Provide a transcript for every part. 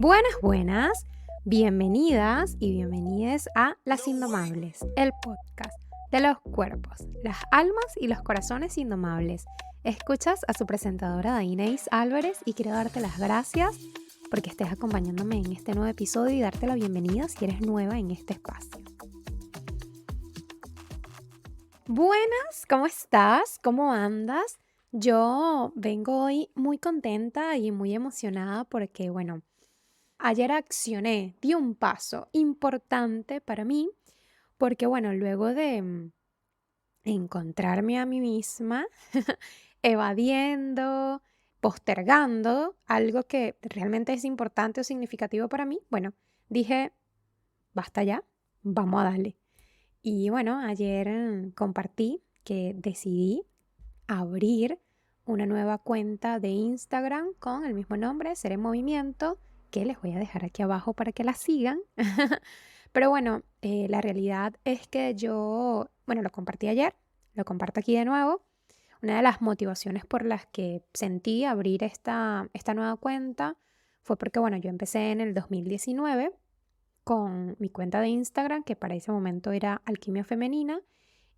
Buenas, buenas, bienvenidas y bienvenides a Las Indomables, el podcast de los cuerpos, las almas y los corazones indomables. Escuchas a su presentadora Dainais Álvarez y quiero darte las gracias porque estés acompañándome en este nuevo episodio y darte la bienvenida si eres nueva en este espacio. Buenas, ¿cómo estás? ¿Cómo andas? Yo vengo hoy muy contenta y muy emocionada porque, ayer accioné, di un paso importante para mí, porque luego de encontrarme a mí misma, evadiendo, postergando algo que realmente es importante o significativo para mí, dije, basta ya, vamos a darle. Y ayer compartí que decidí abrir una nueva cuenta de Instagram con el mismo nombre, Ser en Movimiento, que les voy a dejar aquí abajo para que la sigan. Pero la realidad es que yo, lo compartí ayer, lo comparto aquí de nuevo. Una de las motivaciones por las que sentí abrir esta nueva cuenta fue porque, yo empecé en el 2019 con mi cuenta de Instagram, que para ese momento era Alquimia Femenina,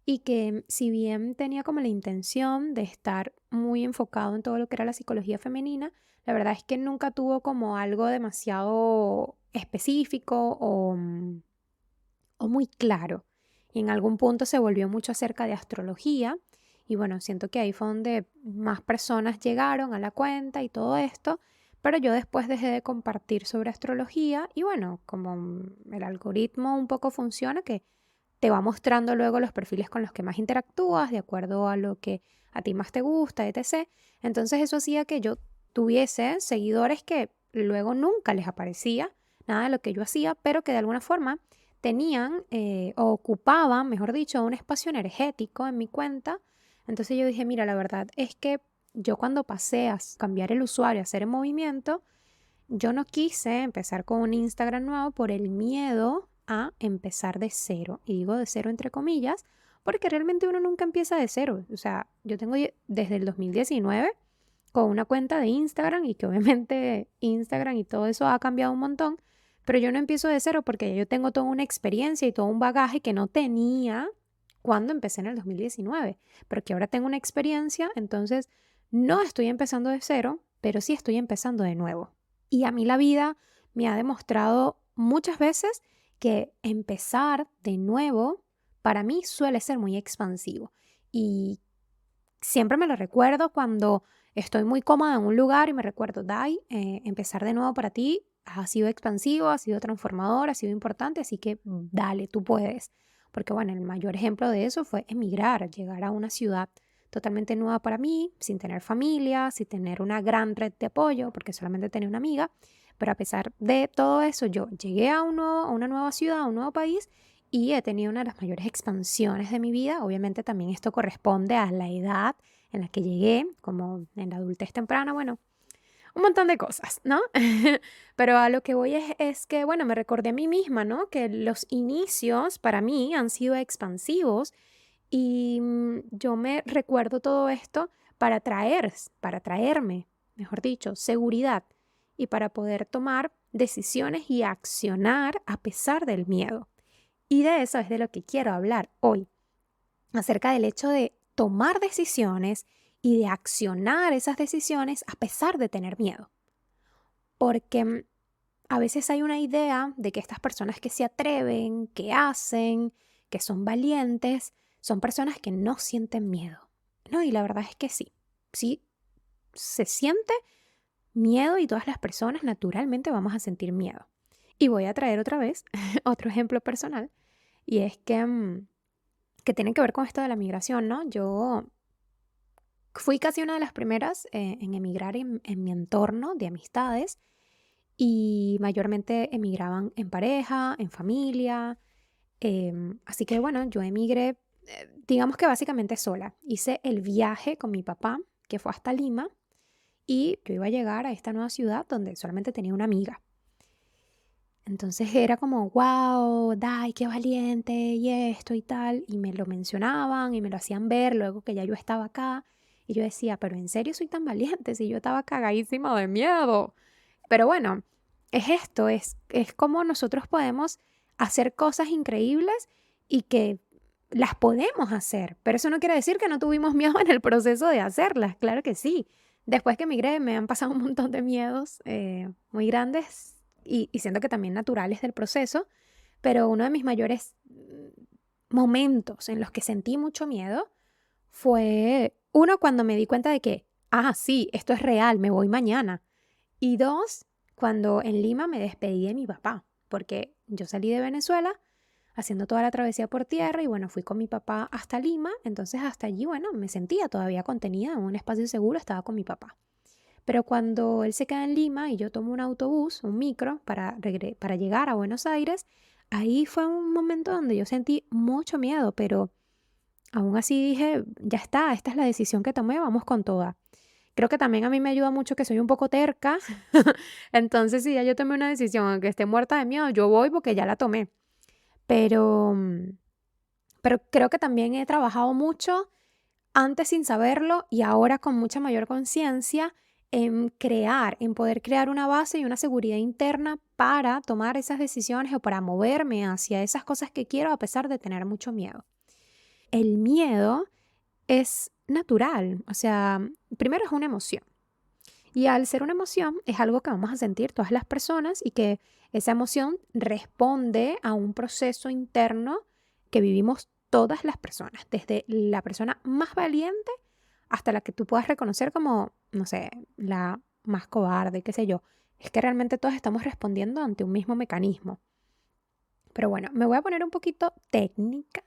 y que si bien tenía como la intención de estar muy enfocado en todo lo que era la psicología femenina, la verdad es que nunca tuvo como algo demasiado específico o muy claro. Y en algún punto se volvió mucho acerca de astrología. Y siento que ahí fue donde más personas llegaron a la cuenta y todo esto. Pero yo después dejé de compartir sobre astrología y como el algoritmo un poco funciona, que te va mostrando luego los perfiles con los que más interactúas, de acuerdo a lo que a ti más te gusta, etc. Entonces eso hacía que yo tuviese seguidores que luego nunca les aparecía nada de lo que yo hacía, pero que de alguna forma tenían o ocupaban, mejor dicho, un espacio energético en mi cuenta. Entonces yo dije, mira, la verdad es que yo cuando pasé a cambiar el usuario, a hacer en movimiento, yo no quise empezar con un Instagram nuevo por el miedo a empezar de cero. Y digo de cero entre comillas, porque realmente uno nunca empieza de cero. O sea, yo tengo desde el 2019 con una cuenta de Instagram y que obviamente Instagram y todo eso ha cambiado un montón, pero yo no empiezo de cero porque yo tengo toda una experiencia y todo un bagaje que no tenía cuando empecé en el 2019, pero que ahora tengo una experiencia, entonces no estoy empezando de cero, pero sí estoy empezando de nuevo. Y a mí la vida me ha demostrado muchas veces que empezar de nuevo para mí suele ser muy expansivo. Y siempre me lo recuerdo cuando estoy muy cómoda en un lugar y me recuerdo, Dai, empezar de nuevo para ti ha sido expansivo, ha sido transformador, ha sido importante, así que dale, tú puedes. Porque el mayor ejemplo de eso fue emigrar, llegar a una ciudad totalmente nueva para mí, sin tener familia, sin tener una gran red de apoyo, porque solamente tenía una amiga. Pero a pesar de todo eso, yo llegué a una nueva ciudad, a un nuevo país y he tenido una de las mayores expansiones de mi vida. Obviamente también esto corresponde a la edad en la que llegué, como en la adultez temprana, un montón de cosas, ¿no? Pero a lo que voy es que, me recordé a mí misma, ¿no? Que los inicios para mí han sido expansivos y yo me recuerdo todo esto para traerme, mejor dicho, seguridad y para poder tomar decisiones y accionar a pesar del miedo. Y de eso es de lo que quiero hablar hoy, acerca del hecho de tomar decisiones y de accionar esas decisiones a pesar de tener miedo. Porque a veces hay una idea de que estas personas que se atreven, que hacen, que son valientes, son personas que no sienten miedo. No, y la verdad es que sí. Sí, se siente miedo y todas las personas naturalmente vamos a sentir miedo. Y voy a traer otra vez otro ejemplo personal y es que tiene que ver con esto de la migración, ¿no? Yo fui casi una de las primeras en emigrar en mi entorno de amistades y mayormente emigraban en pareja, en familia. Así que yo emigré, digamos que básicamente sola. Hice el viaje con mi papá, que fue hasta Lima, y yo iba a llegar a esta nueva ciudad donde solamente tenía una amiga. Entonces era como, wow, Dai, qué valiente y esto y tal. Y me lo mencionaban y me lo hacían ver luego que ya yo estaba acá. Y yo decía, pero ¿en serio soy tan valiente si yo estaba cagadísima de miedo? Pero bueno, es esto, es cómo nosotros podemos hacer cosas increíbles y que las podemos hacer, pero eso no quiere decir que no tuvimos miedo en el proceso de hacerlas, claro que sí. Después que migré me han pasado un montón de miedos muy grandes y siento que también naturales del proceso, pero uno de mis mayores momentos en los que sentí mucho miedo fue, uno, cuando me di cuenta de que, sí, esto es real, me voy mañana. Y dos, cuando en Lima me despedí de mi papá, porque yo salí de Venezuela haciendo toda la travesía por tierra y bueno, fui con mi papá hasta Lima, entonces hasta allí, bueno, me sentía todavía contenida en un espacio seguro, estaba con mi papá. Pero cuando él se queda en Lima y yo tomo un autobús, un micro, para llegar a Buenos Aires, ahí fue un momento donde yo sentí mucho miedo, pero aún así dije, ya está, esta es la decisión que tomé, vamos con toda. Creo que también a mí me ayuda mucho que soy un poco terca. Entonces, si ya yo tomé una decisión, aunque esté muerta de miedo, yo voy porque ya la tomé. Pero, pero creo que también he trabajado mucho antes sin saberlo y ahora con mucha mayor conciencia en poder crear una base y una seguridad interna para tomar esas decisiones o para moverme hacia esas cosas que quiero a pesar de tener mucho miedo. El miedo es natural, o sea, primero es una emoción. Y al ser una emoción, es algo que vamos a sentir todas las personas y que esa emoción responde a un proceso interno que vivimos todas las personas, desde la persona más valiente hasta la que tú puedas reconocer como, no sé, la más cobarde, qué sé yo. Es que realmente todos estamos respondiendo ante un mismo mecanismo. Pero bueno, me voy a poner un poquito técnica,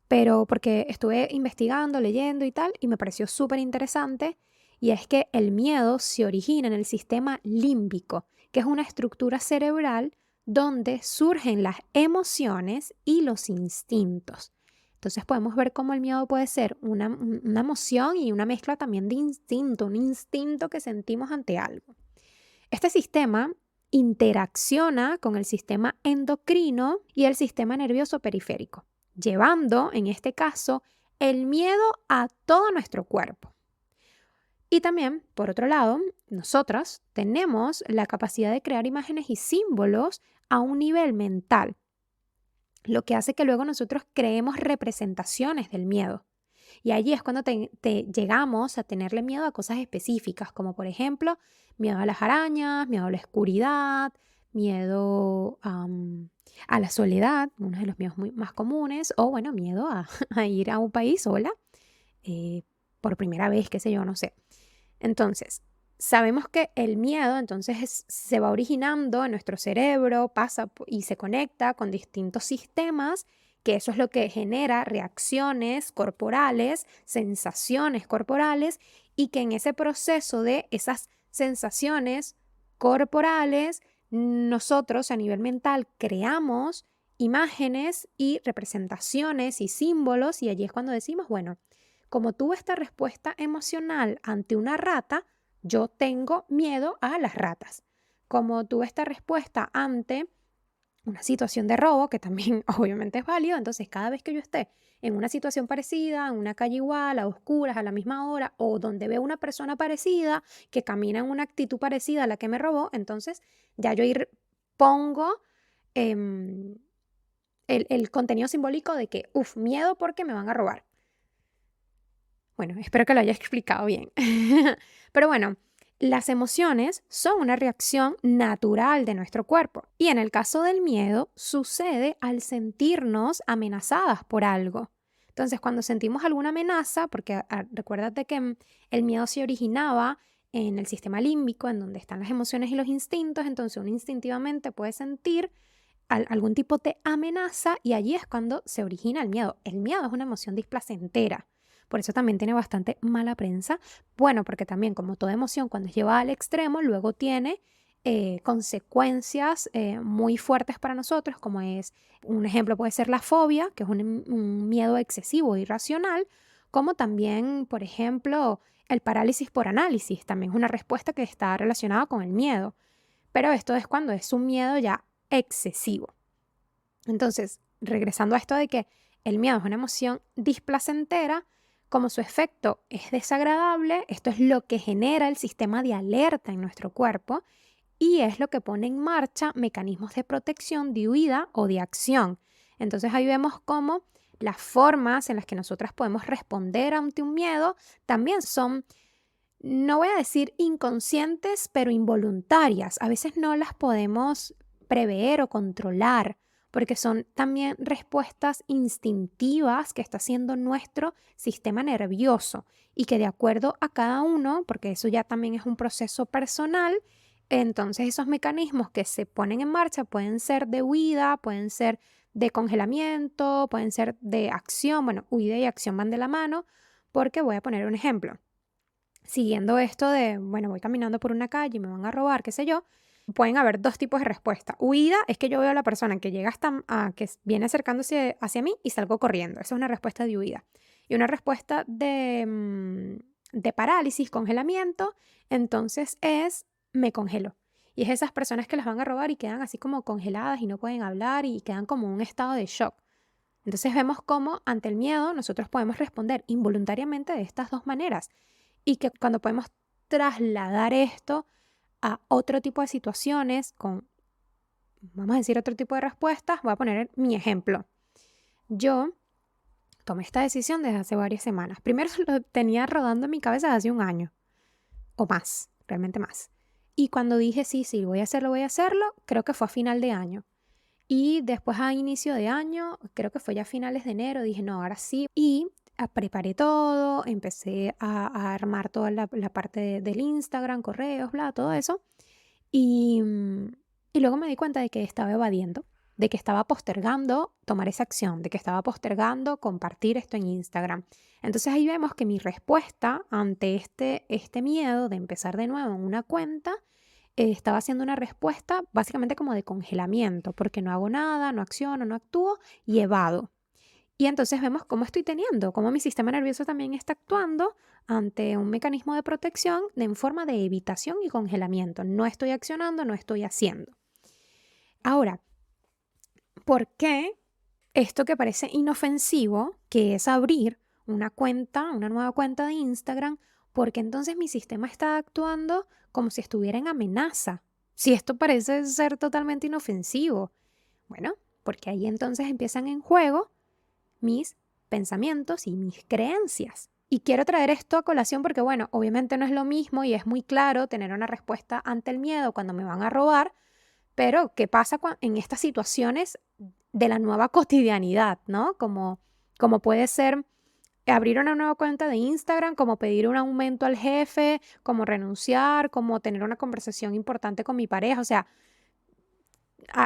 pero porque estuve investigando, leyendo y tal, y me pareció súper interesante, y es que el miedo se origina en el sistema límbico, que es una estructura cerebral donde surgen las emociones y los instintos. Entonces podemos ver cómo el miedo puede ser una emoción y una mezcla también de instinto, un instinto que sentimos ante algo. Este sistema interacciona con el sistema endocrino y el sistema nervioso periférico, llevando, en este caso, el miedo a todo nuestro cuerpo. Y también, por otro lado, nosotros tenemos la capacidad de crear imágenes y símbolos a un nivel mental, lo que hace que luego nosotros creemos representaciones del miedo. Y allí es cuando te llegamos a tenerle miedo a cosas específicas, como por ejemplo, miedo a las arañas, miedo a la oscuridad, miedo a la soledad, uno de los miedos más comunes, o bueno, miedo a ir a un país sola eh, por primera vez, qué sé yo, no sé. Entonces, sabemos que el miedo entonces se va originando en nuestro cerebro, y se conecta con distintos sistemas, que eso es lo que genera reacciones corporales, sensaciones corporales, y que en ese proceso de esas sensaciones corporales, nosotros a nivel mental creamos imágenes y representaciones y símbolos, y allí es cuando decimos, bueno, como tuve esta respuesta emocional ante una rata, yo tengo miedo a las ratas. Como tuve esta respuesta ante una situación de robo, que también obviamente es válido, entonces cada vez que yo esté en una situación parecida, en una calle igual, a oscuras, a la misma hora, o donde veo una persona parecida que camina en una actitud parecida a la que me robó, entonces ya yo pongo em, el contenido simbólico de que, miedo porque me van a robar. Bueno, espero que lo haya explicado bien. Pero bueno, las emociones son una reacción natural de nuestro cuerpo y en el caso del miedo sucede al sentirnos amenazadas por algo. Entonces, cuando sentimos alguna amenaza, porque recuérdate que el miedo se originaba en el sistema límbico, en donde están las emociones y los instintos, entonces uno instintivamente puede sentir algún tipo de amenaza y allí es cuando se origina el miedo. El miedo es una emoción displacentera. Por eso también tiene bastante mala prensa. Bueno, porque también como toda emoción cuando es llevada al extremo, luego tiene consecuencias muy fuertes para nosotros, como es, un ejemplo puede ser la fobia, que es un miedo excesivo e irracional, como también, por ejemplo, el parálisis por análisis, también es una respuesta que está relacionada con el miedo. Pero esto es cuando es un miedo ya excesivo. Entonces, regresando a esto de que el miedo es una emoción displacentera, como su efecto es desagradable, esto es lo que genera el sistema de alerta en nuestro cuerpo y es lo que pone en marcha mecanismos de protección, de huida o de acción. Entonces ahí vemos cómo las formas en las que nosotras podemos responder ante un miedo también son, no voy a decir inconscientes, pero involuntarias. A veces no las podemos prever o controlar, porque son también respuestas instintivas que está haciendo nuestro sistema nervioso y que de acuerdo a cada uno, porque eso ya también es un proceso personal, entonces esos mecanismos que se ponen en marcha pueden ser de huida, pueden ser de congelamiento, pueden ser de acción. Bueno, huida y acción van de la mano, porque voy a poner un ejemplo. Siguiendo esto de, bueno, voy caminando por una calle y me van a robar, qué sé yo, pueden haber dos tipos de respuesta. Huida es que yo veo a la persona que llega viene acercándose hacia mí y salgo corriendo. Esa es una respuesta de huida. Y una respuesta de parálisis, congelamiento, entonces es me congelo. Y es esas personas que las van a robar y quedan así como congeladas y no pueden hablar y quedan como en un estado de shock. Entonces vemos cómo ante el miedo nosotros podemos responder involuntariamente de estas dos maneras y que cuando podemos trasladar esto a otro tipo de situaciones con, vamos a decir, otro tipo de respuestas, voy a poner mi ejemplo. Yo tomé esta decisión desde hace varias semanas. Primero lo tenía rodando en mi cabeza desde hace un año o más, realmente más. Y cuando dije sí, voy a hacerlo, creo que fue a final de año. Y después a inicio de año, creo que fue ya a finales de enero, dije no, ahora sí. Y preparé todo, empecé a armar toda la parte del Instagram, correos, bla, todo eso. Y, y luego me di cuenta de que estaba evadiendo, de que estaba postergando tomar esa acción, de que estaba postergando compartir esto en Instagram. Entonces ahí vemos que mi respuesta ante este miedo de empezar de nuevo en una cuenta estaba haciendo una respuesta básicamente como de congelamiento, porque no hago nada, no acciono, no actúo y evado. Y entonces vemos cómo estoy teniendo, cómo mi sistema nervioso también está actuando ante un mecanismo de protección en forma de evitación y congelamiento. No estoy accionando, no estoy haciendo. Ahora, ¿por qué esto que parece inofensivo, que es abrir una cuenta, una nueva cuenta de Instagram, porque entonces mi sistema está actuando como si estuviera en amenaza? Si esto parece ser totalmente inofensivo. Bueno, porque ahí entonces empiezan en juego mis pensamientos y mis creencias. Y quiero traer esto a colación porque, bueno, obviamente no es lo mismo y es muy claro tener una respuesta ante el miedo cuando me van a robar, pero ¿qué pasa en estas situaciones de la nueva cotidianidad, ¿no? Como puede ser abrir una nueva cuenta de Instagram, como pedir un aumento al jefe, como renunciar, como tener una conversación importante con mi pareja. O sea,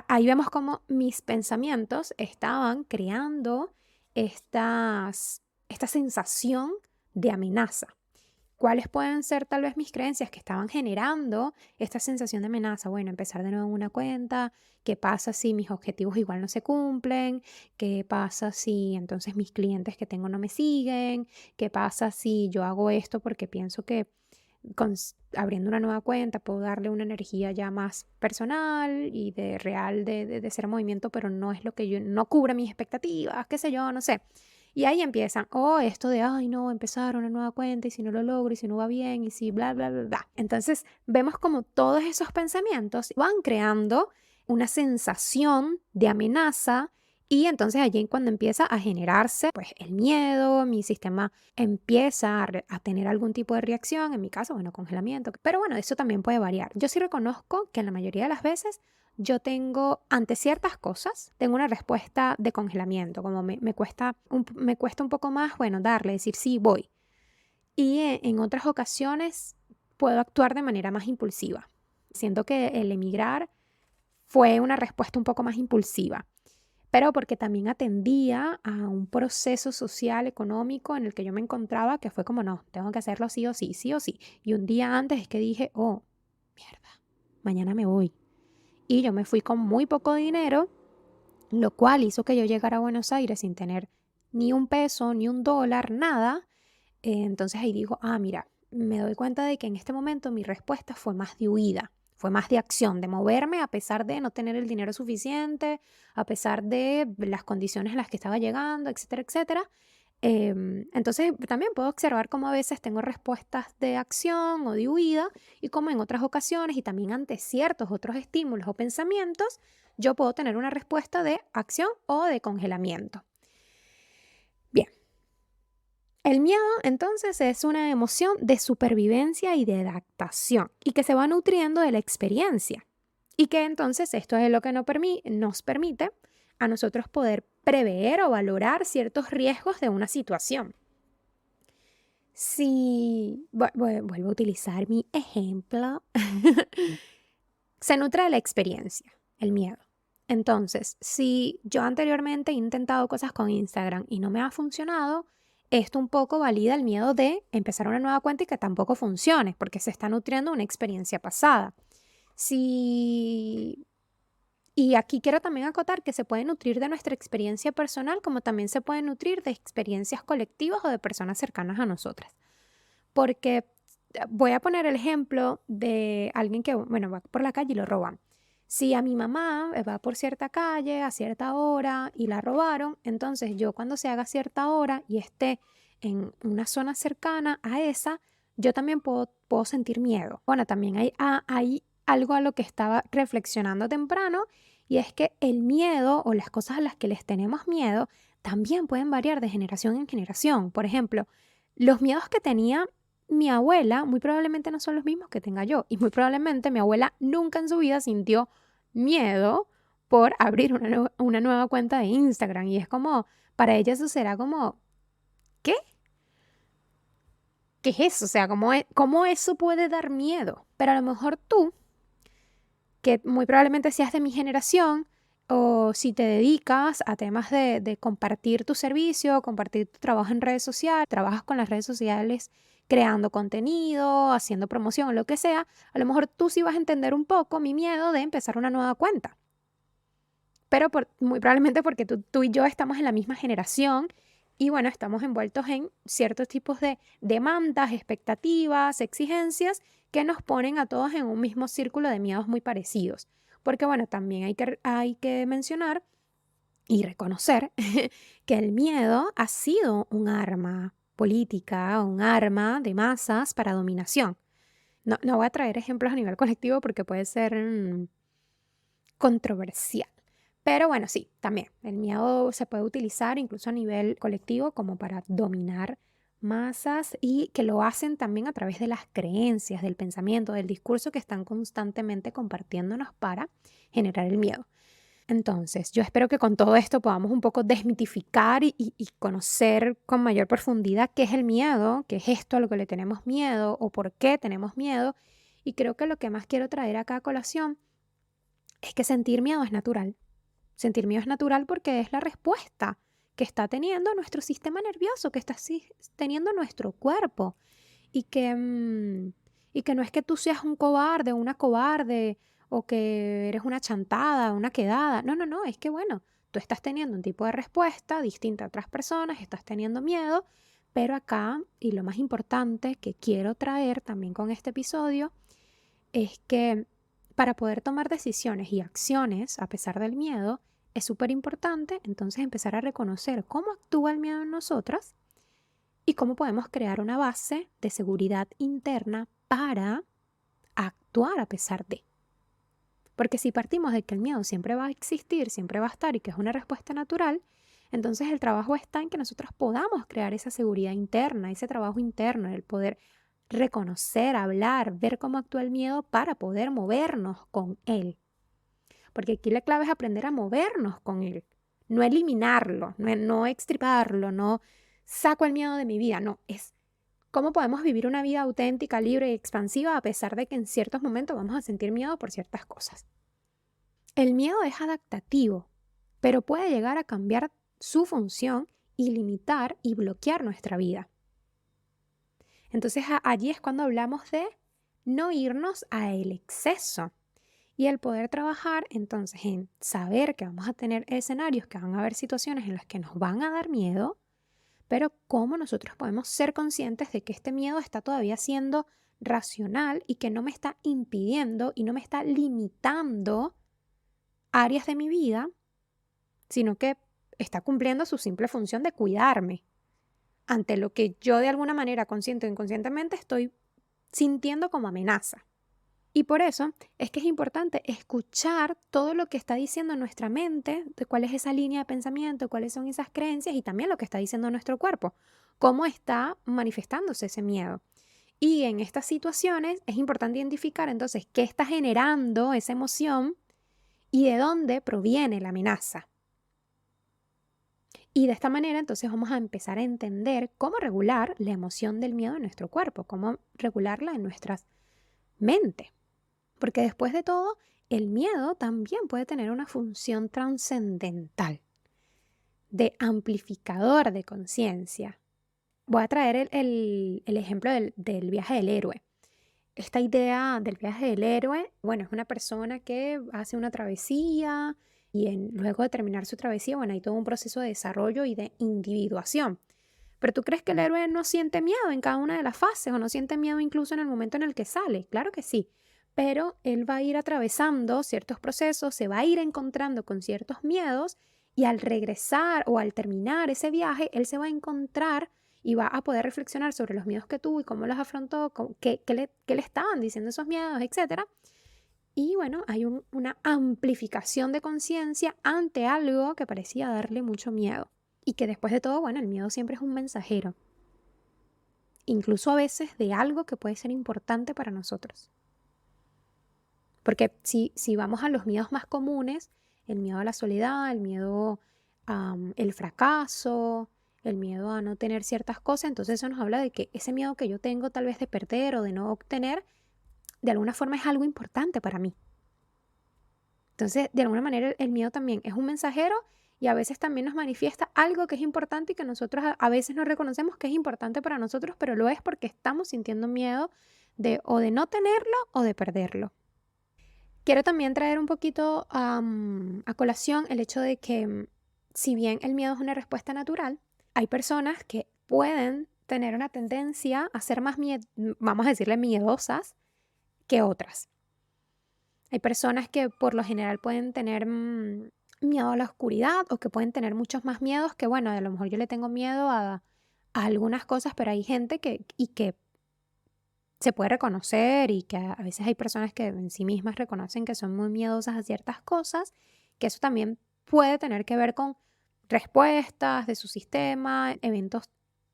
ahí vemos cómo mis pensamientos estaban creando esta sensación de amenaza. ¿Cuáles pueden ser tal vez mis creencias que estaban generando esta sensación de amenaza? Bueno, empezar de nuevo en una cuenta. ¿Qué pasa si mis objetivos igual no se cumplen? ¿Qué pasa si entonces mis clientes que tengo no me siguen? ¿Qué pasa si yo hago esto porque pienso que abriendo una nueva cuenta puedo darle una energía ya más personal y de real de ser movimiento, pero no es lo que no cubre mis expectativas, qué sé yo, no sé. Y ahí empiezan, esto de, ay no, empezar una nueva cuenta y si no lo logro y si no va bien y si bla, bla, bla, bla. Entonces vemos como todos esos pensamientos van creando una sensación de amenaza y entonces allí cuando empieza a generarse pues el miedo, mi sistema empieza a tener algún tipo de reacción, en mi caso, bueno, congelamiento, pero bueno, eso también puede variar. Yo sí reconozco que en la mayoría de las veces yo tengo, ante ciertas cosas, tengo una respuesta de congelamiento, como me cuesta un poco más, bueno, decir sí, voy. Y en otras ocasiones puedo actuar de manera más impulsiva. Siento que el emigrar fue una respuesta un poco más impulsiva, pero porque también atendía a un proceso social, económico en el que yo me encontraba, que fue como, no, tengo que hacerlo sí o sí, sí o sí. Y un día antes es que dije, mierda, mañana me voy. Y yo me fui con muy poco dinero, lo cual hizo que yo llegara a Buenos Aires sin tener ni un peso, ni un dólar, nada. Entonces ahí digo, mira, me doy cuenta de que en este momento mi respuesta fue más de huida, fue más de acción, de moverme a pesar de no tener el dinero suficiente, a pesar de las condiciones en las que estaba llegando, etcétera, etcétera. Entonces también puedo observar cómo a veces tengo respuestas de acción o de huida y cómo en otras ocasiones y también ante ciertos otros estímulos o pensamientos, yo puedo tener una respuesta de acción o de congelamiento. Bien, el miedo entonces es una emoción de supervivencia y de adaptación y que se va nutriendo de la experiencia y que entonces esto es lo que nos permite a nosotros poder prever o valorar ciertos riesgos de una situación. Si vuelvo a utilizar mi ejemplo, se nutre de la experiencia, el miedo. Entonces, si yo anteriormente he intentado cosas con Instagram y no me ha funcionado, esto un poco valida el miedo de empezar una nueva cuenta y que tampoco funcione, porque se está nutriendo una experiencia pasada. Si Y aquí quiero también acotar que se puede nutrir de nuestra experiencia personal, como también se puede nutrir de experiencias colectivas o de personas cercanas a nosotras. Porque voy a poner el ejemplo de alguien que, bueno, va por la calle y lo roban. Si a mi mamá va por cierta calle a cierta hora y la robaron, entonces yo cuando se haga cierta hora y esté en una zona cercana a esa, yo también puedo sentir miedo. Bueno, también hay algo a lo que estaba reflexionando temprano y es que el miedo o las cosas a las que les tenemos miedo también pueden variar de generación en generación. Por ejemplo, los miedos que tenía mi abuela muy probablemente no son los mismos que tenga yo. Y muy probablemente mi abuela nunca en su vida sintió miedo por abrir una nueva cuenta de Instagram. Y es como, para ella eso será como, ¿qué? ¿Qué es eso? O sea, ¿cómo eso puede dar miedo? Pero a lo mejor tú, que muy probablemente seas de mi generación, o si te dedicas a temas de compartir tu servicio, compartir tu trabajo en redes sociales, trabajas con las redes sociales creando contenido, haciendo promoción o lo que sea, a lo mejor tú sí vas a entender un poco mi miedo de empezar una nueva cuenta. Pero muy probablemente porque tú y yo estamos en la misma generación y bueno, estamos envueltos en ciertos tipos de demandas, expectativas, exigencias que nos ponen a todos en un mismo círculo de miedos muy parecidos. Porque bueno, también hay que mencionar y reconocer que el miedo ha sido un arma política, un arma de masas para dominación. No voy a traer ejemplos a nivel colectivo porque puede ser controversial. Pero bueno, sí, también el miedo se puede utilizar incluso a nivel colectivo como para dominar masas y que lo hacen también a través de las creencias, del pensamiento, del discurso que están constantemente compartiéndonos para generar el miedo. Entonces, yo espero que con todo esto podamos un poco desmitificar y conocer con mayor profundidad qué es el miedo, qué es esto a lo que le tenemos miedo o por qué tenemos miedo. Y creo que lo que más quiero traer acá a colación es que sentir miedo es natural. Sentir miedo es natural porque es la respuesta que está teniendo nuestro sistema nervioso, que está teniendo nuestro cuerpo. Y que no es que tú seas un cobarde o una cobarde o que eres una chantada, una quedada. No, no, no, es que bueno, tú estás teniendo un tipo de respuesta distinta a otras personas, estás teniendo miedo, pero acá, y lo más importante que quiero traer también con este episodio, es que para poder tomar decisiones y acciones a pesar del miedo, es súper importante entonces empezar a reconocer cómo actúa el miedo en nosotras y cómo podemos crear una base de seguridad interna para actuar a pesar de. Porque si partimos de que el miedo siempre va a existir, siempre va a estar y que es una respuesta natural, entonces el trabajo está en que nosotros podamos crear esa seguridad interna, ese trabajo interno, el poder reconocer, hablar, ver cómo actúa el miedo para poder movernos con él. Porque aquí la clave es aprender a movernos con él, no eliminarlo, no extirparlo, no saco el miedo de mi vida, no, es cómo podemos vivir una vida auténtica, libre y expansiva a pesar de que en ciertos momentos vamos a sentir miedo por ciertas cosas. El miedo es adaptativo, pero puede llegar a cambiar su función y limitar y bloquear nuestra vida. Entonces allí es cuando hablamos de no irnos a el exceso y el poder trabajar entonces en saber que vamos a tener escenarios, que van a haber situaciones en las que nos van a dar miedo, pero cómo nosotros podemos ser conscientes de que este miedo está todavía siendo racional y que no me está impidiendo y no me está limitando áreas de mi vida, sino que está cumpliendo su simple función de cuidarme. ante lo que yo de alguna manera, consciente o inconscientemente, estoy sintiendo como amenaza. Y por eso es que es importante escuchar todo lo que está diciendo nuestra mente, de cuál es esa línea de pensamiento, cuáles son esas creencias y también lo que está diciendo nuestro cuerpo, cómo está manifestándose ese miedo. Y en estas situaciones es importante identificar entonces qué está generando esa emoción y de dónde proviene la amenaza. Y de esta manera entonces vamos a empezar a entender cómo regular la emoción del miedo en nuestro cuerpo, cómo regularla en nuestras mentes. Porque después de todo, el miedo también puede tener una función trascendental de amplificador de conciencia. Voy a traer el ejemplo del viaje del héroe. Esta idea del viaje del héroe, bueno, es una persona que hace una travesía y luego de terminar su travesía, bueno, hay todo un proceso de desarrollo y de individuación. Pero ¿tú crees que el héroe no siente miedo en cada una de las fases o no siente miedo incluso en el momento en el que sale? Claro que sí, pero él va a ir atravesando ciertos procesos, se va a ir encontrando con ciertos miedos y al regresar o al terminar ese viaje, él se va a encontrar y va a poder reflexionar sobre los miedos que tuvo y cómo los afrontó, qué le estaban diciendo esos miedos, etcétera. Y bueno, hay una amplificación de conciencia ante algo que parecía darle mucho miedo. Y que después de todo, bueno, el miedo siempre es un mensajero, incluso a veces de algo que puede ser importante para nosotros. Porque si vamos a los miedos más comunes, el miedo a la soledad, el miedo al fracaso, el miedo a no tener ciertas cosas, entonces eso nos habla de que ese miedo que yo tengo tal vez de perder o de no obtener, de alguna forma es algo importante para mí. Entonces, de alguna manera, el miedo también es un mensajero y a veces también nos manifiesta algo que es importante y que nosotros a veces no reconocemos que es importante para nosotros, pero lo es porque estamos sintiendo miedo de o de no tenerlo o de perderlo. Quiero también traer un poquito a colación el hecho de que si bien el miedo es una respuesta natural, hay personas que pueden tener una tendencia a ser más, vamos a decirle, miedosas que otras. Hay personas que por lo general pueden tener miedo a la oscuridad o que pueden tener muchos más miedos que, bueno, a lo mejor yo le tengo miedo a algunas cosas, pero hay gente que se puede reconocer y que a veces hay personas que en sí mismas reconocen que son muy miedosas a ciertas cosas, que eso también puede tener que ver con respuestas de su sistema, eventos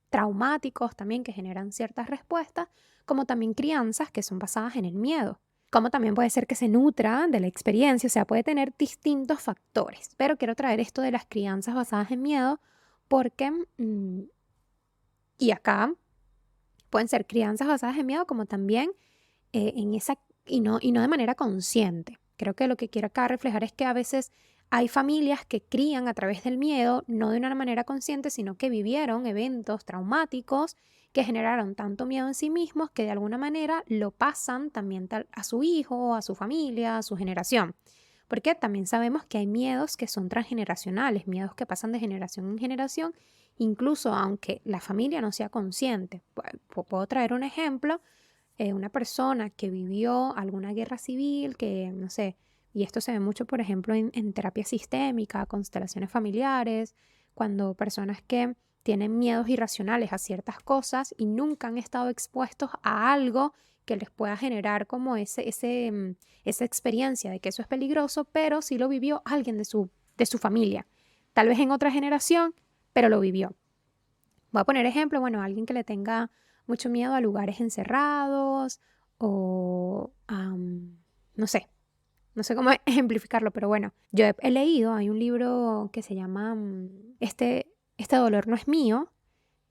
traumáticos también que generan ciertas respuestas, como también crianzas que son basadas en el miedo. Como también puede ser que se nutra de la experiencia, o sea, puede tener distintos factores. Pero quiero traer esto de las crianzas basadas en miedo porque, y acá pueden ser crianzas basadas en miedo como también en esa, y no de manera consciente. Creo que lo que quiero acá reflejar es que a veces hay familias que crían a través del miedo, no de una manera consciente, sino que vivieron eventos traumáticos que generaron tanto miedo en sí mismos que de alguna manera lo pasan también a su hijo, a su familia, a su generación. Porque también sabemos que hay miedos que son transgeneracionales, miedos que pasan de generación en generación, incluso aunque la familia no sea consciente. Puedo traer un ejemplo, una persona que vivió alguna guerra civil, que no sé, y esto se ve mucho, por ejemplo, en terapia sistémica, constelaciones familiares, cuando personas que tienen miedos irracionales a ciertas cosas y nunca han estado expuestos a algo que les pueda generar como esa experiencia de que eso es peligroso, pero sí lo vivió alguien de su familia. Tal vez en otra generación, pero lo vivió. Voy a poner ejemplo, bueno, alguien que le tenga mucho miedo a lugares encerrados o no sé cómo ejemplificarlo, pero bueno, yo he leído, hay un libro que se llama este dolor no es mío,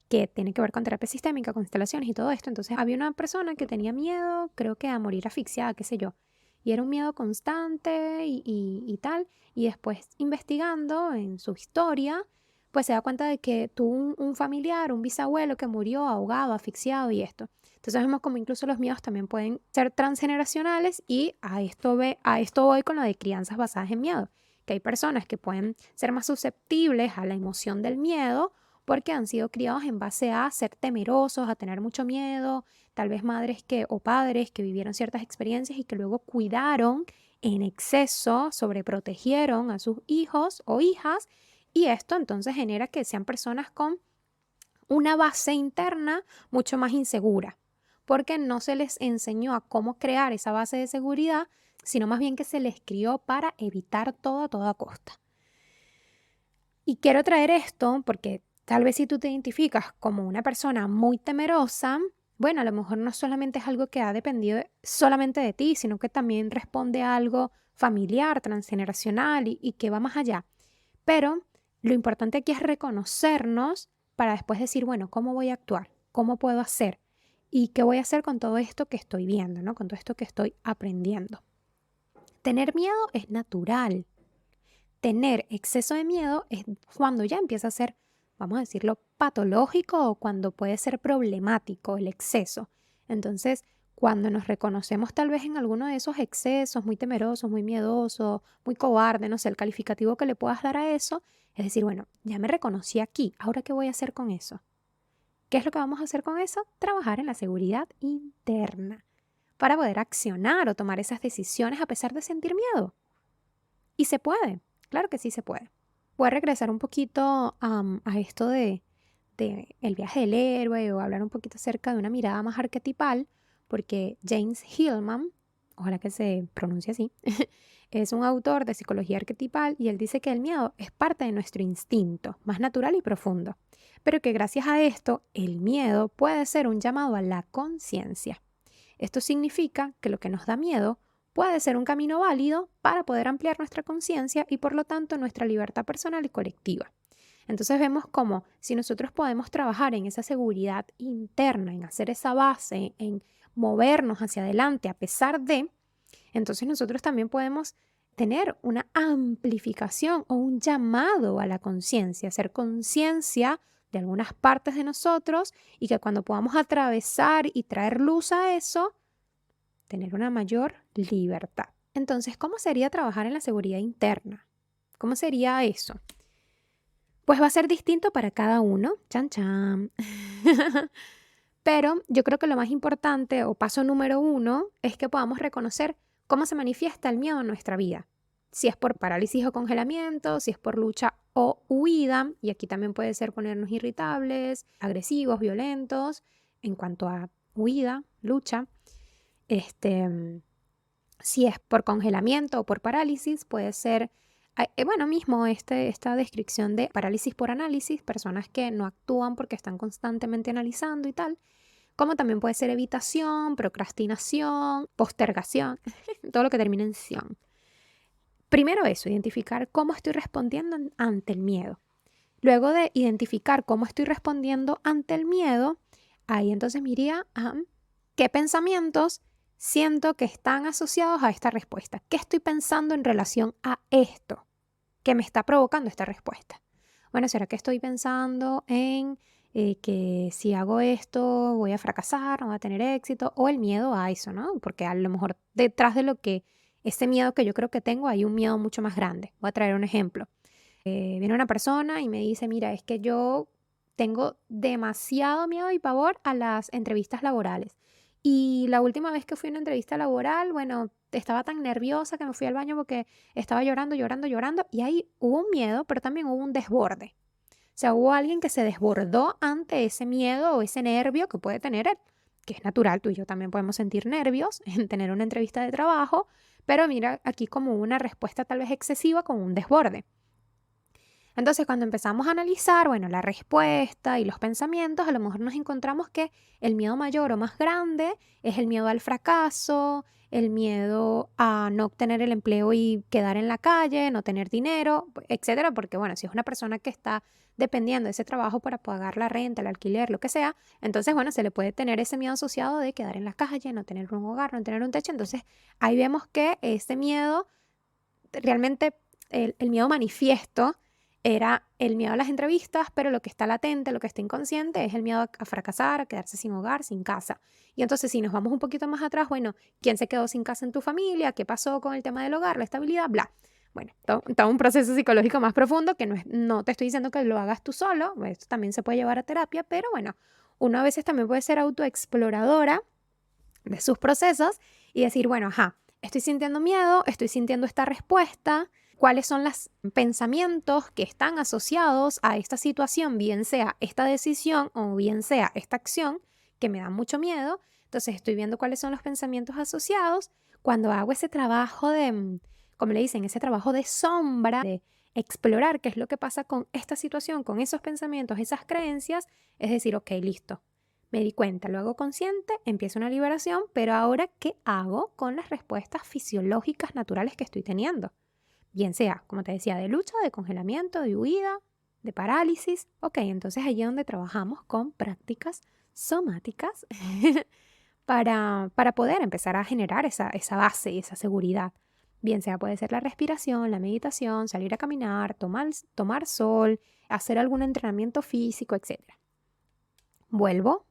que tiene que ver con terapia sistémica, constelaciones y todo esto. Entonces había una persona que tenía miedo, creo que a morir asfixiada, qué sé yo, y era un miedo constante y tal, y después investigando en su historia, pues se da cuenta de que tuvo un familiar, un bisabuelo que murió ahogado, asfixiado y esto. Entonces vemos como incluso los miedos también pueden ser transgeneracionales y a esto voy con lo de crianzas basadas en miedo, que hay personas que pueden ser más susceptibles a la emoción del miedo porque han sido criados en base a ser temerosos, a tener mucho miedo, tal vez madres o padres que vivieron ciertas experiencias y que luego cuidaron en exceso, sobreprotegieron a sus hijos o hijas y esto entonces genera que sean personas con una base interna mucho más insegura, porque no se les enseñó a cómo crear esa base de seguridad, sino más bien que se les crió para evitar todo a toda costa. Y quiero traer esto porque tal vez si tú te identificas como una persona muy temerosa, bueno, a lo mejor no solamente es algo que ha dependido solamente de ti, sino que también responde a algo familiar, transgeneracional y que va más allá. Pero lo importante aquí es reconocernos para después decir, bueno, ¿cómo voy a actuar? ¿Cómo puedo hacer? ¿Y qué voy a hacer con todo esto que estoy viendo, ¿no? Con todo esto que estoy aprendiendo. Tener miedo es natural. Tener exceso de miedo es cuando ya empieza a ser, vamos a decirlo, patológico o cuando puede ser problemático el exceso. Entonces, cuando nos reconocemos tal vez en alguno de esos excesos, muy temerosos, muy miedosos, muy cobarde, no sé, el calificativo que le puedas dar a eso, es decir, bueno, ya me reconocí aquí, ¿ahora qué voy a hacer con eso? ¿Qué es lo que vamos a hacer con eso? Trabajar en la seguridad interna para poder accionar o tomar esas decisiones a pesar de sentir miedo. Y se puede, claro que sí se puede. Voy a regresar un poquito a esto de el viaje del héroe o hablar un poquito acerca de una mirada más arquetipal, porque James Hillman, ojalá que se pronuncie así, es un autor de psicología arquetipal y él dice que el miedo es parte de nuestro instinto, más natural y profundo, pero que gracias a esto el miedo puede ser un llamado a la conciencia. Esto significa que lo que nos da miedo puede ser un camino válido para poder ampliar nuestra conciencia y por lo tanto nuestra libertad personal y colectiva. Entonces vemos como si nosotros podemos trabajar en esa seguridad interna, en hacer esa base, en movernos hacia adelante a pesar de, entonces nosotros también podemos tener una amplificación o un llamado a la conciencia, hacer conciencia de algunas partes de nosotros y que cuando podamos atravesar y traer luz a eso, tener una mayor libertad. Entonces, ¿cómo sería trabajar en la seguridad interna? ¿Cómo sería eso? Pues va a ser distinto para cada uno. Chan, chan. Pero yo creo que lo más importante o paso número uno es que podamos reconocer cómo se manifiesta el miedo en nuestra vida. Si es por parálisis o congelamiento, si es por lucha o huida, y aquí también puede ser ponernos irritables, agresivos, violentos, en cuanto a huida, lucha. Si es por congelamiento o por parálisis, puede ser, bueno, mismo esta descripción de parálisis por análisis, personas que no actúan porque están constantemente analizando y tal, como también puede ser evitación, procrastinación, postergación, todo lo que termina en ción. Primero eso, identificar cómo estoy respondiendo ante el miedo. Luego de identificar cómo estoy respondiendo ante el miedo, ahí entonces me iría a qué pensamientos siento que están asociados a esta respuesta. ¿Qué estoy pensando en relación a esto que me está provocando esta respuesta? Bueno, ¿será que estoy pensando en que si hago esto voy a fracasar, no voy a tener éxito? O el miedo a eso, ¿no? Porque a lo mejor detrás de ese miedo que yo creo que tengo hay un miedo mucho más grande. Voy a traer un ejemplo. Viene una persona y me dice, mira, es que yo tengo demasiado miedo y pavor a las entrevistas laborales. Y la última vez que fui a una entrevista laboral, bueno, estaba tan nerviosa que me fui al baño porque estaba llorando, llorando, llorando. Y ahí hubo un miedo, pero también hubo un desborde. O sea, hubo alguien que se desbordó ante ese miedo o ese nervio que puede tener él, que es natural, tú y yo también podemos sentir nervios en tener una entrevista de trabajo, pero mira, aquí como una respuesta tal vez excesiva con un desborde. Entonces, cuando empezamos a analizar, bueno, la respuesta y los pensamientos, a lo mejor nos encontramos que el miedo mayor o más grande es el miedo al fracaso, el miedo a no obtener el empleo y quedar en la calle, no tener dinero, etcétera, porque bueno, si es una persona que está dependiendo de ese trabajo para pagar la renta, el alquiler, lo que sea, entonces bueno, se le puede tener ese miedo asociado de quedar en la calle, no tener un hogar, no tener un techo, entonces ahí vemos que ese miedo realmente el miedo manifiesto era el miedo a las entrevistas, pero lo que está latente, lo que está inconsciente es el miedo a fracasar, a quedarse sin hogar, sin casa. Y entonces si nos vamos un poquito más atrás, bueno, ¿quién se quedó sin casa en tu familia? ¿Qué pasó con el tema del hogar, la estabilidad? Bla. Bueno, todo un proceso psicológico más profundo que no te estoy diciendo que lo hagas tú solo, esto también se puede llevar a terapia, pero bueno, uno a veces también puede ser autoexploradora de sus procesos y decir, bueno, ajá, estoy sintiendo miedo, estoy sintiendo esta respuesta, cuáles son los pensamientos que están asociados a esta situación, bien sea esta decisión o bien sea esta acción que me da mucho miedo. Entonces estoy viendo cuáles son los pensamientos asociados. Cuando hago ese trabajo de, como le dicen, ese trabajo de sombra, de explorar qué es lo que pasa con esta situación, con esos pensamientos, esas creencias, es decir, ok, listo. Me di cuenta, lo hago consciente, empieza una liberación, pero ahora, ¿qué hago con las respuestas fisiológicas naturales que estoy teniendo? Bien sea, como te decía, de lucha, de congelamiento, de huida, de parálisis. Ok, entonces allí es donde trabajamos con prácticas somáticas para poder empezar a generar esa base y esa seguridad. Bien sea, puede ser la respiración, la meditación, salir a caminar, tomar sol, hacer algún entrenamiento físico, etc.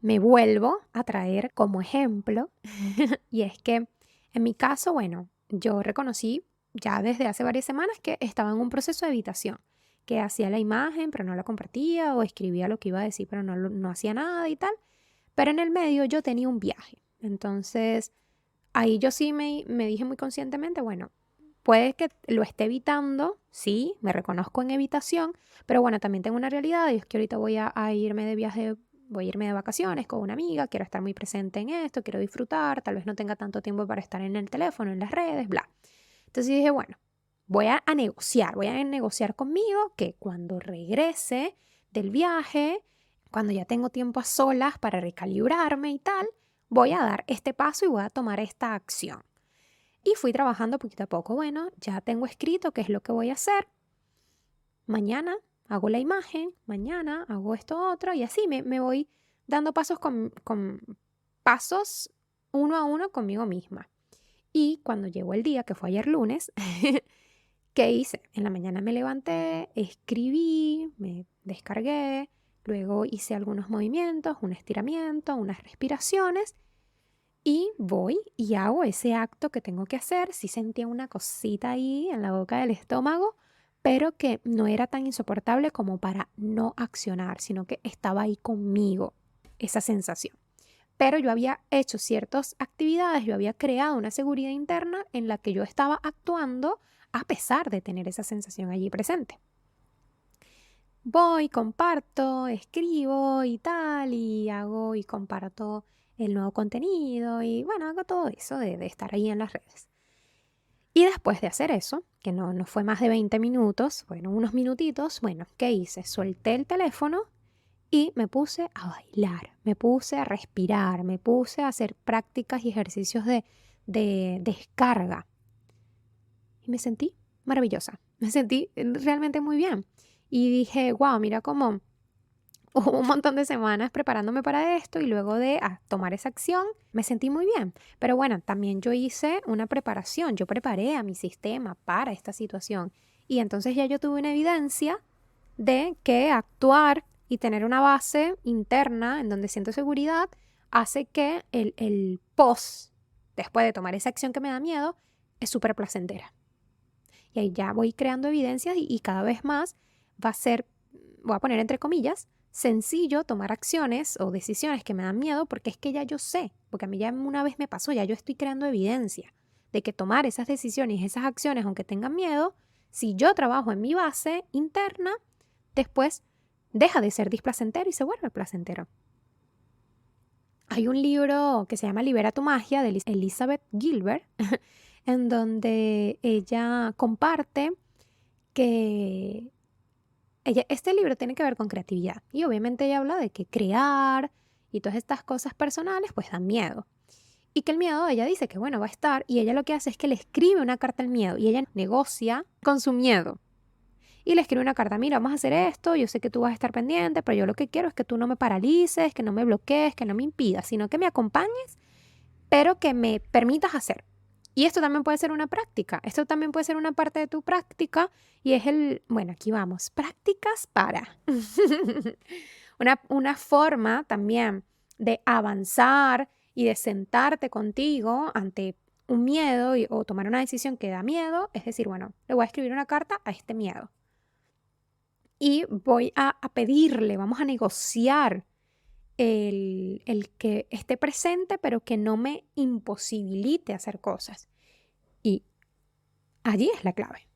Me vuelvo a traer como ejemplo, y es que en mi caso, bueno, yo reconocí ya desde hace varias semanas que estaba en un proceso de evitación, que hacía la imagen pero no la compartía o escribía lo que iba a decir pero no hacía nada y tal, pero en el medio yo tenía un viaje. Entonces ahí yo sí me dije muy conscientemente, bueno, puede que lo esté evitando, sí, me reconozco en evitación, pero bueno, también tengo una realidad y es que ahorita voy a irme de viaje, voy a irme de vacaciones con una amiga, quiero estar muy presente en esto, quiero disfrutar, tal vez no tenga tanto tiempo para estar en el teléfono, en las redes, bla. Entonces dije, bueno, voy a negociar conmigo que cuando regrese del viaje, cuando ya tengo tiempo a solas para recalibrarme y tal, voy a dar este paso y voy a tomar esta acción. Y fui trabajando poquito a poco. Bueno, ya tengo escrito qué es lo que voy a hacer. Mañana hago la imagen, mañana hago esto otro y así me voy dando pasos con pasos uno a uno conmigo misma. Y cuando llegó el día, que fue ayer lunes, ¿qué hice? En la mañana me levanté, escribí, me descargué, luego hice algunos movimientos, un estiramiento, unas respiraciones y voy y hago ese acto que tengo que hacer. Sí sentía una cosita ahí en la boca del estómago, pero que no era tan insoportable como para no accionar, sino que estaba ahí conmigo esa sensación. Pero yo había hecho ciertas actividades, yo había creado una seguridad interna en la que yo estaba actuando a pesar de tener esa sensación allí presente. Voy, comparto, escribo y tal, y hago y comparto el nuevo contenido y bueno, hago todo eso de estar ahí en las redes. Y después de hacer eso, que no fue más de 20 minutos, bueno, unos minutitos, bueno, ¿qué hice? Solté el teléfono y me puse a bailar, me puse a respirar, me puse a hacer prácticas y ejercicios de descarga. Y me sentí maravillosa, me sentí realmente muy bien. Y dije, wow, mira cómo hubo un montón de semanas preparándome para esto y luego de tomar esa acción me sentí muy bien. Pero bueno, también yo hice una preparación, yo preparé a mi sistema para esta situación y entonces ya yo tuve una evidencia de que actuar y tener una base interna en donde siento seguridad hace que el post, después de tomar esa acción que me da miedo, es súper placentera. Y ahí ya voy creando evidencias y cada vez más va a ser, voy a poner entre comillas, sencillo tomar acciones o decisiones que me dan miedo porque es que ya yo sé, porque a mí ya una vez me pasó, ya yo estoy creando evidencia de que tomar esas decisiones, esas acciones, aunque tengan miedo, si yo trabajo en mi base interna, después deja de ser displacentero y se vuelve placentero. Hay un libro que se llama Libera tu magia de Elizabeth Gilbert, en donde ella comparte que este libro tiene que ver con creatividad y obviamente ella habla de que crear y todas estas cosas personales pues dan miedo y que el miedo ella dice que bueno va a estar y ella lo que hace es que le escribe una carta al miedo y ella negocia con su miedo y le escribe una carta, mira, vamos a hacer esto, yo sé que tú vas a estar pendiente, pero yo lo que quiero es que tú no me paralices, que no me bloquees, que no me impidas, sino que me acompañes, pero que me permitas hacer. Y esto también puede ser una práctica, esto también puede ser una parte de tu práctica y es bueno, aquí vamos, prácticas para. Una forma también de avanzar y de sentarte contigo ante un miedo o tomar una decisión que da miedo, es decir, bueno, le voy a escribir una carta a este miedo y voy a pedirle, vamos a negociar el que esté presente, pero que no me imposibilite hacer cosas. Y allí es la clave.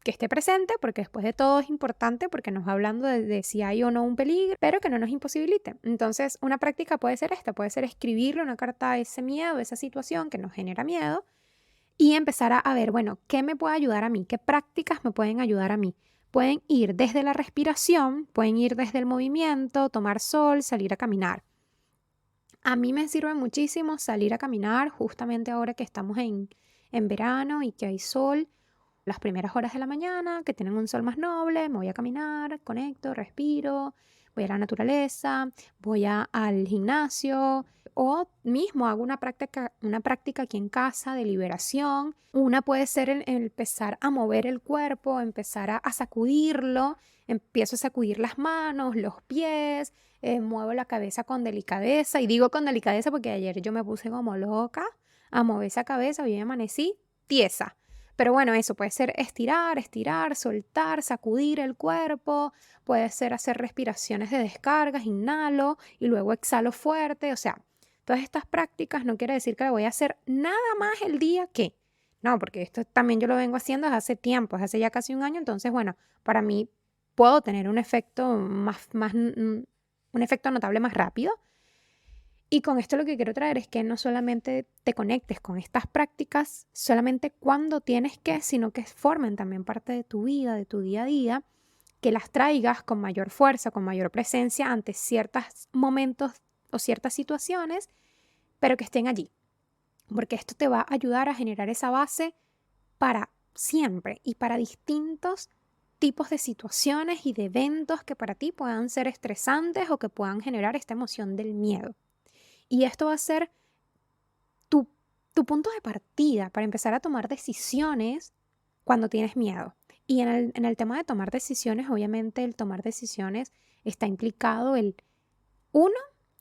que esté presente, porque después de todo es importante, porque nos va hablando de si hay o no un peligro, pero que no nos imposibilite. Entonces, una práctica puede ser esta, puede ser escribirle una carta a ese miedo, a esa situación que nos genera miedo, y empezar a ver, bueno, ¿qué me puede ayudar a mí? ¿Qué prácticas me pueden ayudar a mí? Pueden ir desde la respiración, pueden ir desde el movimiento, tomar sol, salir a caminar. A mí me sirve muchísimo salir a caminar justamente ahora que estamos en verano y que hay sol. Las primeras horas de la mañana, que tienen un sol más noble, me voy a caminar, conecto, respiro, voy a la naturaleza, al gimnasio o mismo hago una práctica aquí en casa de liberación. Una puede ser el empezar a mover el cuerpo, empezar a sacudirlo, empiezo a sacudir las manos, los pies, muevo la cabeza con delicadeza y digo con delicadeza porque ayer yo me puse como loca a mover esa cabeza, hoy amanecí tiesa. Pero bueno, eso puede ser estirar, estirar, soltar, sacudir el cuerpo, puede ser hacer respiraciones de descargas, inhalo y luego exhalo fuerte. O sea, todas estas prácticas no quiere decir que la voy a hacer nada más el día que. No, porque esto también yo lo vengo haciendo desde hace tiempo, desde hace ya casi un año. Entonces, bueno, para mí puedo tener un efecto un efecto notable más rápido. Y con esto lo que quiero traer es que no solamente te conectes con estas prácticas solamente cuando tienes que, sino que formen también parte de tu vida, de tu día a día, que las traigas con mayor fuerza, con mayor presencia ante ciertos momentos o ciertas situaciones, pero que estén allí. Porque esto te va a ayudar a generar esa base para siempre y para distintos tipos de situaciones y de eventos que para ti puedan ser estresantes o que puedan generar esta emoción del miedo. Y esto va a ser tu, tu punto de partida para empezar a tomar decisiones cuando tienes miedo. Y en el tema de tomar decisiones, obviamente el tomar decisiones está implicado uno,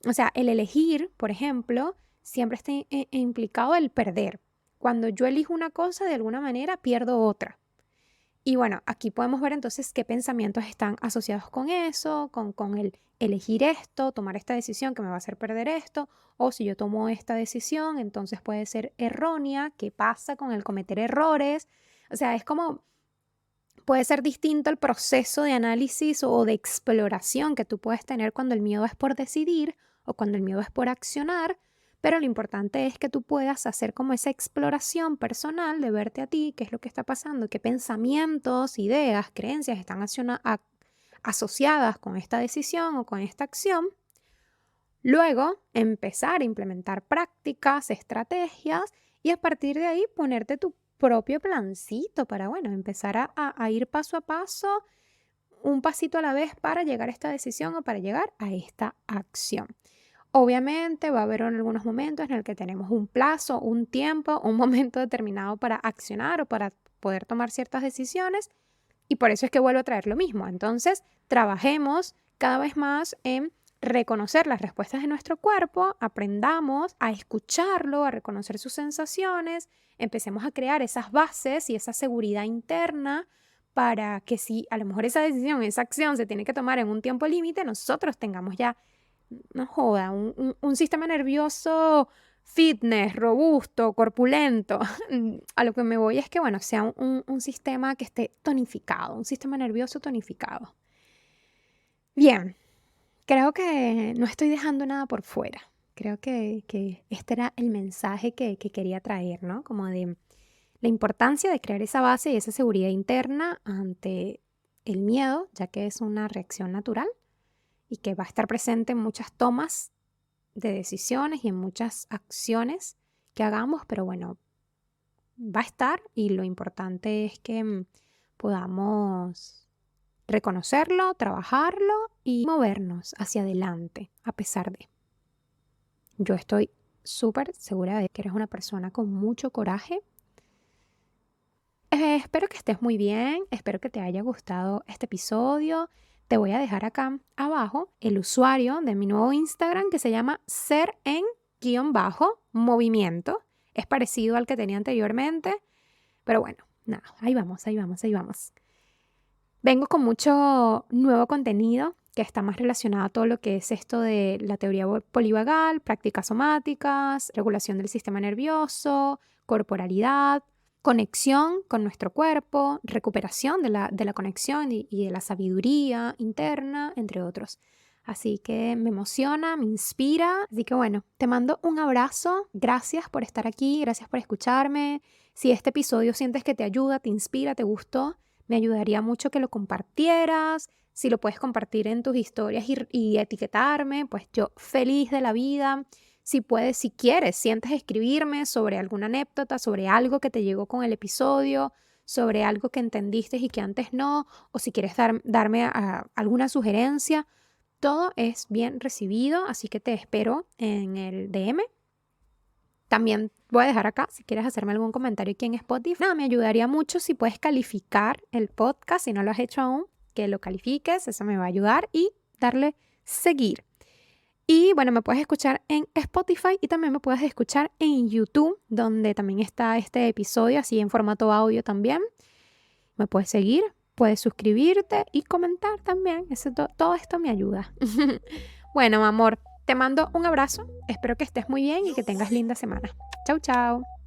o sea, el elegir, por ejemplo, siempre está implicado el perder. Cuando yo elijo una cosa, de alguna manera pierdo otra. Y bueno, aquí podemos ver entonces qué pensamientos están asociados con eso, con el elegir esto, tomar esta decisión que me va a hacer perder esto, o si yo tomo esta decisión, entonces puede ser errónea, qué pasa con el cometer errores. O sea, es como, puede ser distinto el proceso de análisis o de exploración que tú puedes tener cuando el miedo es por decidir o cuando el miedo es por accionar, pero lo importante es que tú puedas hacer como esa exploración personal de verte a ti, qué es lo que está pasando, qué pensamientos, ideas, creencias están asociadas con esta decisión o con esta acción. Luego, empezar a implementar prácticas, estrategias y a partir de ahí ponerte tu propio plancito para, bueno, empezar a ir paso a paso, un pasito a la vez para llegar a esta decisión o para llegar a esta acción. Obviamente va a haber algunos momentos en el que tenemos un plazo, un tiempo, un momento determinado para accionar o para poder tomar ciertas decisiones y por eso es que vuelvo a traer lo mismo. Entonces, trabajemos cada vez más en reconocer las respuestas de nuestro cuerpo, aprendamos a escucharlo, a reconocer sus sensaciones, empecemos a crear esas bases y esa seguridad interna para que si a lo mejor esa decisión, esa acción se tiene que tomar en un tiempo límite, nosotros tengamos ya no joda, un sistema nervioso fitness, robusto, corpulento. A lo que me voy es que, bueno, sea un sistema que esté tonificado, un sistema nervioso tonificado. Bien, creo que no estoy dejando nada por fuera. Creo que este era el mensaje que quería traer, ¿no? Como de la importancia de crear esa base y esa seguridad interna ante el miedo, ya que es una reacción natural y que va a estar presente en muchas tomas de decisiones y en muchas acciones que hagamos, pero bueno, va a estar y lo importante es que podamos reconocerlo, trabajarlo y movernos hacia adelante a pesar de. Yo estoy súper segura de que eres una persona con mucho coraje. Espero que estés muy bien, espero que te haya gustado este episodio. Te voy a dejar acá abajo el usuario de mi nuevo Instagram que se llama ser_en_movimiento. Es parecido al que tenía anteriormente, pero bueno, nada, ahí vamos, ahí vamos, ahí vamos. Vengo con mucho nuevo contenido que está más relacionado a todo lo que es esto de la teoría polivagal, prácticas somáticas, regulación del sistema nervioso, corporalidad. conexión con nuestro cuerpo, recuperación de la conexión y de la sabiduría interna, entre otros. Así que me emociona, me inspira. Así que bueno, te mando un abrazo. Gracias por estar aquí, gracias por escucharme. Si este episodio sientes que te ayuda, te inspira, te gustó, me ayudaría mucho que lo compartieras. Si lo puedes compartir en tus historias y etiquetarme, pues yo feliz de la vida. Si puedes, si quieres, sientes escribirme sobre alguna anécdota, sobre algo que te llegó con el episodio, sobre algo que entendiste y que antes no, o si quieres darme alguna sugerencia, todo es bien recibido, así que te espero en el DM. También voy a dejar acá, si quieres hacerme algún comentario aquí en Spotify. Nada, me ayudaría mucho si puedes calificar el podcast, si no lo has hecho aún, que lo califiques, eso me va a ayudar y darle seguir. Y bueno, me puedes escuchar en Spotify y también me puedes escuchar en YouTube, donde también está este episodio, así en formato audio también. Me puedes seguir, puedes suscribirte y comentar también. Todo esto me ayuda. Bueno, amor, te mando un abrazo. Espero que estés muy bien y que tengas linda semana. Chau, chau.